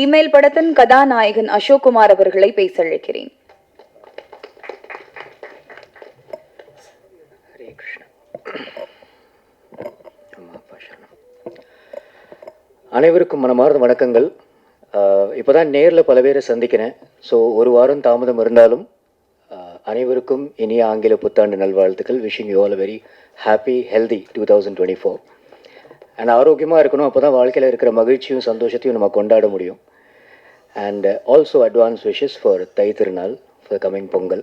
Email படத்தின் கதாநாயகன் அசோக் குமார் அவர்களை பேச அழைக்கிறேன். அனைவருக்கும் மனமார்ந்த வணக்கங்கள். இப்போதான் நேரில் பல பேரை சந்திக்கிறேன். ஸோ ஒரு வாரம் தாமதம் இருந்தாலும் அனைவருக்கும் இனிய ஆங்கில புத்தாண்டு நல்வாழ்த்துக்கள். Wishing you all very happy healthy 2024 and ஆரோக்கியமாக இருக்கணும். அப்போ தான் வாழ்க்கையில் இருக்கிற மகிழ்ச்சியும் சந்தோஷத்தையும் நம்ம கொண்டாட முடியும். And also advance wishes for thy திருநாள், ஃபார் கம்மிங் பொங்கல்.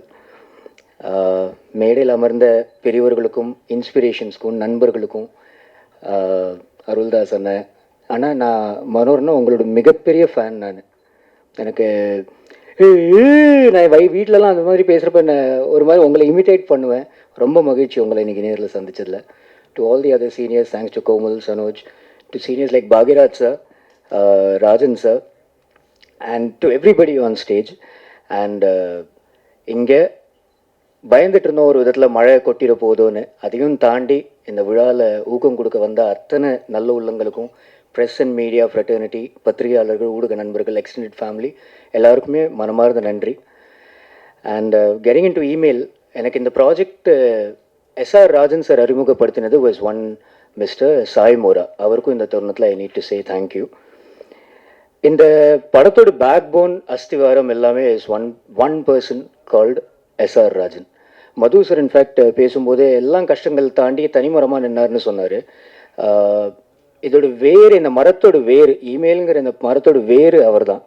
மேடையில் அமர்ந்த பெரியவர்களுக்கும் இன்ஸ்பிரேஷன்ஸ்க்கும் நண்பர்களுக்கும் அருள்தாஸ் அண்ணன் ஆனால் நான் மனோர்னா உங்களோட மிகப்பெரிய ஃபேன். எனக்கு நான் வீட்டிலலாம் அந்த மாதிரி பேசுகிறப்ப நான் ஒரு மாதிரி உங்களை இமிட்டேட் பண்ணுவேன். ரொம்ப மகிழ்ச்சி உங்களை இன்றைக்கி நேரில் சந்திச்சதில். To all the other seniors, thanks to Komal, Sanoj, to seniors like Bhagyaraj sir, Rajan sir, and to everybody on stage. And இங்கே பயந்துட்டு இருந்தோம் ஒரு விதத்தில் மழை கொட்டிட போதோன்னு. அதையும் தாண்டி இந்த விழாவில் ஊக்கம் கொடுக்க வந்த அத்தனை நல்ல உள்ளங்களுக்கும், ப்ரெஸ் அண்ட் மீடியா ஃப்ரெட்டர்னிட்டி, பத்திரிகையாளர்கள், ஊடக நண்பர்கள், எக்ஸ்டெண்டட் ஃபேமிலி எல்லாருக்குமே மனமார்ந்த நன்றி. And getting in to email, எனக்கு இந்த ப்ராஜெக்ட் எஸ்ஆர் ராஜன் சார் அறிமுகப்படுத்தினது was one mister Sai Mora. அவருக்கும் இந்த தருணத்தில் I need to say thank you. இந்த படத்தோட பேக் போன், அஸ்திவாரம் எல்லாமே is one person called S R Rajan. Madhu sir in fact பேசும்போது எல்லாம் கஷ்டங்கள் தாண்டி தனிமரமாக நின்னார்னு சொன்னார். இதோட வேறு, இந்த மரத்தோட வேறு, இமெயிலுங்கிற இந்த மரத்தோட வேறு அவர் தான்.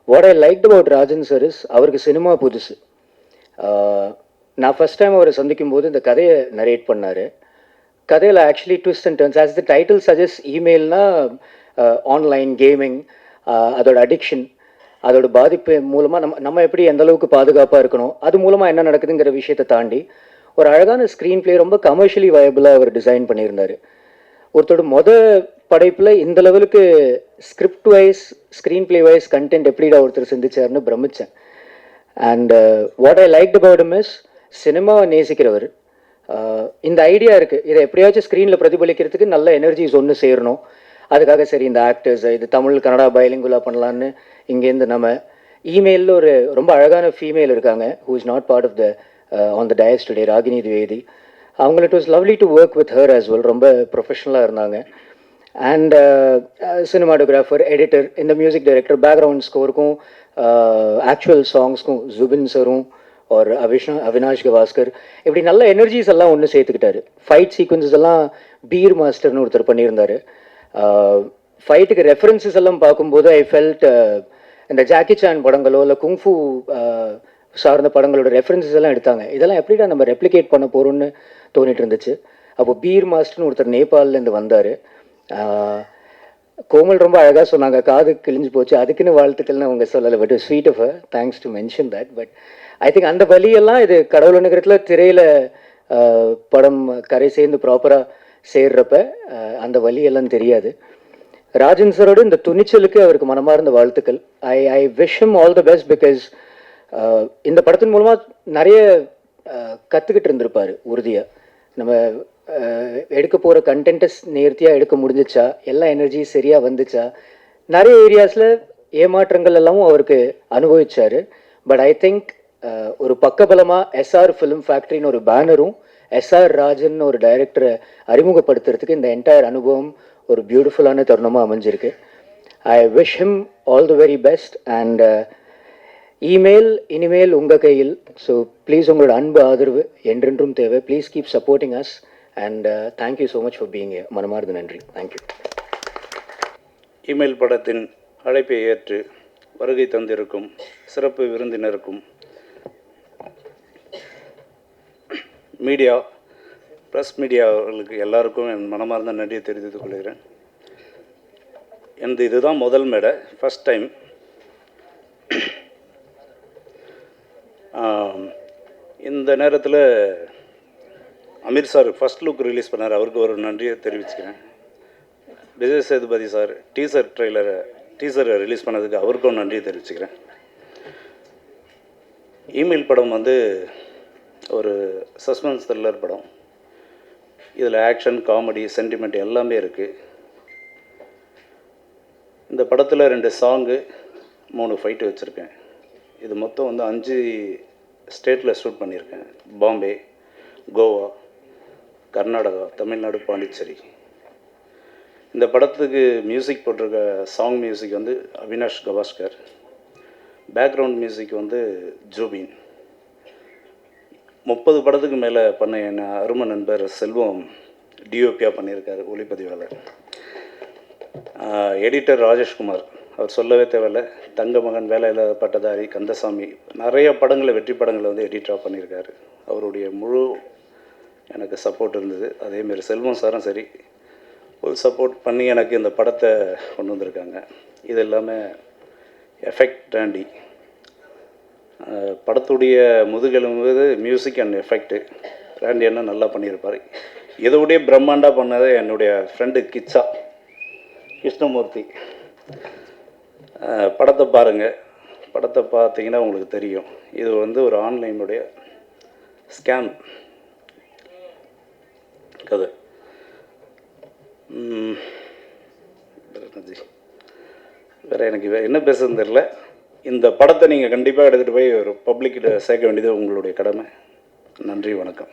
What I like about Rajan sir is, அவருக்கு சினிமா புதுசு. நான் ஃபஸ்ட் டைம் அவரை சந்திக்கும் போது இந்த கதையை நரேட் பண்ணார். கதையில் actually twist and turns, as the title suggest, இமெயில்னா ஆன்லைன் கேமிங், அதோட அடிக்ஷன், அதோட பாதிப்பு மூலமாக நம்ம எப்படி எந்த அளவுக்கு பாதுகாப்பாக இருக்கணும், அது மூலமாக என்ன நடக்குதுங்கிற விஷயத்தை தாண்டி ஒரு அழகான ஸ்க்ரீன் பிளே, ரொம்ப கமர்ஷியலி வயபிளாக அவர் டிசைன் பண்ணியிருந்தார். ஒருத்தரோட படைப்பில் இந்த லெவலுக்கு script wise, screenplay wise, content எப்படிடா ஒருத்தர் சிந்திச்சார்னு பிரமித்தேன். And what I like about him is, சினிமாவை நேசிக்கிறவர். இந்த ஐடியா இருக்குது, இதை எப்படியாச்சும் ஸ்க்ரீனில் பிரதிபலிக்கிறதுக்கு நல்ல எனர்ஜிஸ் ஒன்று சேரணும். அதுக்காக சரி இந்த ஆக்டர்ஸ், இது தமிழ் கன்னடா பைலிங்குலாக பண்ணலான்னு இங்கேருந்து நம்ம இமெயிலில் ஒரு ரொம்ப அழகான ஃபீமேல் இருக்காங்க, who is not part of the on the dais today, Ragini Dwivedi. அவங்கள it was lovely to work with her as well. ரொம்ப ப்ரொஃபஷ்னலாக இருந்தாங்க. அண்ட் சினிமாட்டோகிராஃபர், எடிட்டர், இந்த மியூசிக் டைரக்டர், பேக்ரவுண்ட் ஸ்கோருக்கும் ஆக்சுவல் சாங்ஸ்க்கும் ஜுபின் சரும் ஒரு அவினாஷ் கவாஸ்கர், இப்படி நல்ல எனர்ஜிஸ் எல்லாம் ஒன்று சேர்த்துக்கிட்டாரு. ஃபைட் சீக்வன்சஸ் எல்லாம் பீர் மாஸ்டர்னு ஒருத்தர் பண்ணியிருந்தார். ஃபைட்டுக்கு ரெஃபரன்சஸ் எல்லாம் பார்க்கும்போது ஐ ஃபெல்ட் இந்த ஜாக்கி சான் படங்களோ இல்லை குங்ஃபு சார்ந்த படங்களோட ரெஃபரன்சஸ் எல்லாம் எடுத்தாங்க. இதெல்லாம் எப்படிடா நம்ம ரெப்ளிகேட் பண்ண போகிறோம்னு தோணிட்டு இருந்துச்சு. அப்போ பீர் மாஸ்டர்னு ஒருத்தர் நேபாளிலேருந்து வந்தார். கோமல் ரொம்ப அழகாக சொன்னாங்க, காது கிழிஞ்சு போச்சு, அதுக்குன்னு வாழ்த்துக்கள்னு அவங்க சொல்லலை. But sweet of her, thanks to mention that. But I think அந்த வழியெல்லாம் இது கடவுள் அனுகிரகத்தில் திரையில் படம் கரை சேர்ந்து ப்ராப்பராக சேர்றப்ப அந்த வழியெல்லாம் தெரியாது. ராஜன் சரோட இந்த துணிச்சலுக்கு அவருக்கு மனமார்ந்த வாழ்த்துக்கள். I wish him all the best. Because இந்த படத்தின் மூலமாக நிறைய கற்றுக்கிட்டு இருந்திருப்பார் உறுதியாக. நம்ம எடுக்க போகிற கண்டென்ட்டை நேர்த்தியாக எடுக்க முடிஞ்சிச்சா, எல்லா எனர்ஜி சரியாக வந்துச்சா, நிறைய ஏரியாஸில் ஏமாற்றங்கள் எல்லாமும் அவருக்கு அனுபவிச்சார். பட் ஐ திங்க் ஒரு பக்கபலமாக எஸ்ஆர் ஃபிலிம் ஃபேக்ட்ரின்னு ஒரு பேனரும், எஸ்ஆர் ராஜன் ஒரு டைரக்டரை அறிமுகப்படுத்துறதுக்கு இந்த என்டையர் அனுபவம் ஒரு பியூட்டிஃபுல்லான தருணமாக அமைஞ்சிருக்கு. I wish him all the very best. And email இனிமேல் உங்கள் கையில். ஸோ ப்ளீஸ் உங்களோட அன்பு ஆதரவு என்றென்றும் தேவை. Please keep supporting us. And thank you so much for being here. மனமார்ந்த நன்றி. தேங்க்யூ. இமெயில் படத்தின் அழைப்பை ஏற்று வருகை தந்திருக்கும் சிறப்பு விருந்தினருக்கும், மீடியா, ப்ரெஸ் மீடியாவுக்கு எல்லாருக்கும் என் மனமார்ந்த நன்றியை தெரிவித்துக் கொள்கிறேன். எனது இதுதான் முதல் மேடை, ஃபஸ்ட் டைம். இந்த நேரத்தில் Amir sir first look release பண்ணார், அவருக்கு ஒரு நன்றியை தெரிவிச்சுக்கிறேன். விஜய் சேதுபதி சார் டீசரை ரிலீஸ் பண்ணதுக்கு அவருக்கும் நன்றியை தெரிவிச்சுக்கிறேன். இமெயில் படம் ஒரு சஸ்பென்ஸ் த்ரில்லர் படம். இதில் ஆக்ஷன், காமெடி, சென்டிமெண்ட் எல்லாமே இருக்குது. இந்த படத்தில் 2 சாங்கு, 3 ஃபைட்டு வச்சுருக்கேன். இது மொத்தம் வந்து 5 ஸ்டேட்டில் ஷூட் பண்ணியிருக்கேன். பாம்பே, கோவா, கர்நாடகா, தமிழ்நாடு, பாண்டிச்சேரி. இந்த படத்துக்கு மியூசிக் போட்டிருக்க சாங் மியூசிக் வந்து அவினாஷ் கவாஸ்கர். பேக்ரவுண்ட் மியூசிக் வந்து ஜூபின். 30 படத்துக்கு மேலே பண்ண என் அருமை நண்பர் செல்வம் டிஓபியாக பண்ணியிருக்காரு, ஒளிப்பதிவாளர். எடிட்டர் ராஜேஷ்குமார், அவர் சொல்லவே தேவையில்லை. தங்க மகன், வேலை இல்லாத பட்டதாரி, கந்தசாமி, நிறைய படங்களை, வெற்றி படங்களை வந்து எடிட்டராக பண்ணியிருக்காரு. அவருடைய முழு எனக்கு சப்போர்ட் இருந்தது. அதேமாரி செல்வம் சாரும் சரி, ஃபுல் சப்போர்ட் பண்ணி எனக்கு இந்த படத்தை கொண்டு வந்திருக்காங்க. இது எல்லாமே எஃபெக்ட் டாண்டி. படத்துடைய முதுகெலும்பு மியூசிக் அண்ட் எஃபெக்ட்டு. ராண்டி அண்ணா நல்லா பண்ணியிருப்பார். இதோடைய பிரம்மாண்டாக பண்ணது என்னுடைய ஃப்ரெண்டு கிருஷ்ணமூர்த்தி. படத்தை பாருங்கள். படத்தை பார்த்தீங்கன்னா உங்களுக்கு தெரியும். இது வந்து ஒரு ஆன்லைனுடைய ஸ்கேம் கதை. வேறு எனக்கு என்ன பேசுறதுன்னு தெரில. இந்த படத்தை நீங்கள் கண்டிப்பாக எடுத்துகிட்டு போய் ஒரு பப்ளிக்கிட்ட சேர்க்க வேண்டியது உங்களுடைய கடமை. நன்றி, வணக்கம்.